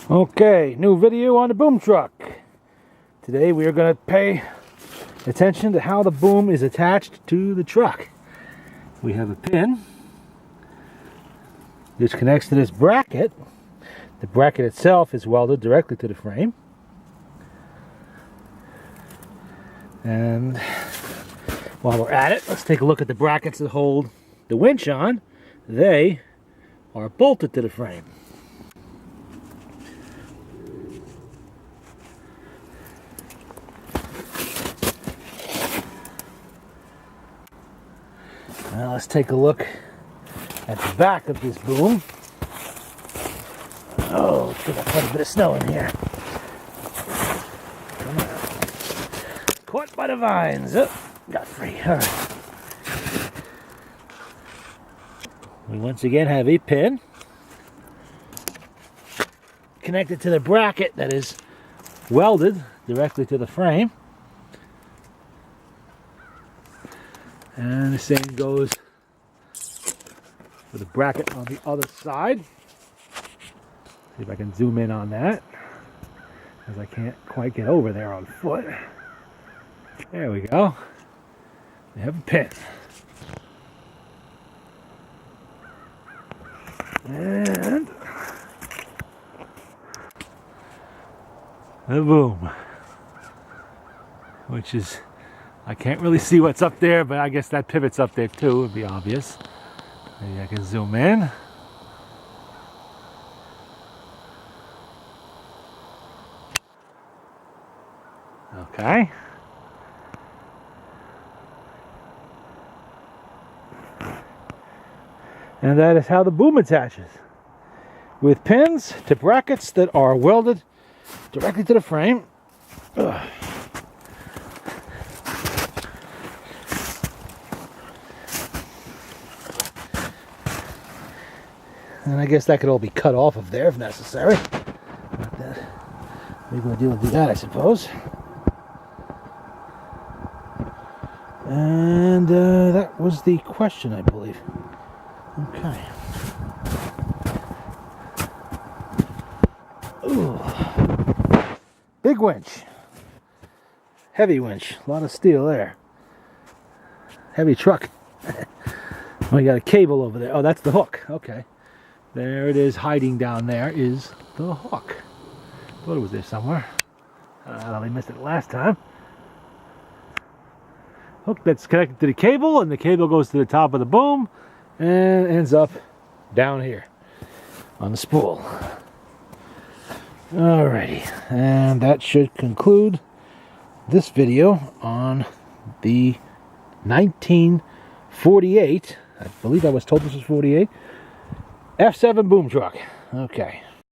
Okay, new video on the boom truck. Today we are going to pay attention to how the boom is attached to the truck. We have a pin which connects to this bracket. The bracket itself is welded directly to the frame. And while we're at it, let's take a look at the brackets that hold the winch on. They are bolted to the frame. Now let's take a look at the back of this boom. Oh, got quite a bit of snow in here. Come on. Caught by the vines. Oh, got free. All right. We once again have a pin connected to the bracket that is welded directly to the frame. And the same goes for the bracket on the other side. See if I can zoom in on that, as I can't quite get over there on foot. There we go. We have a pin. And the boom, which is, I can't really see what's up there, but I guess that pivot's up there too, would be obvious. Maybe I can zoom in. Okay. And that is how the boom attaches, with pins to brackets that are welded directly to the frame. Ugh. And I guess that could all be cut off of there if necessary. Like that. We're going to deal with that, I suppose. And that was the question, I believe. Okay. Ooh. Big winch. Heavy winch. A lot of steel there. Heavy truck. Oh, you got a cable over there. Oh, that's the hook. Okay. There it is, hiding down there is the hook. Thought it was there somewhere. I only missed it last time. Hook that's connected to the cable, and the cable goes to the top of the boom and ends up down here on the spool. Alrighty, and that should conclude this video on the 1948, I believe I was told this was 48, F7 boom truck. Okay.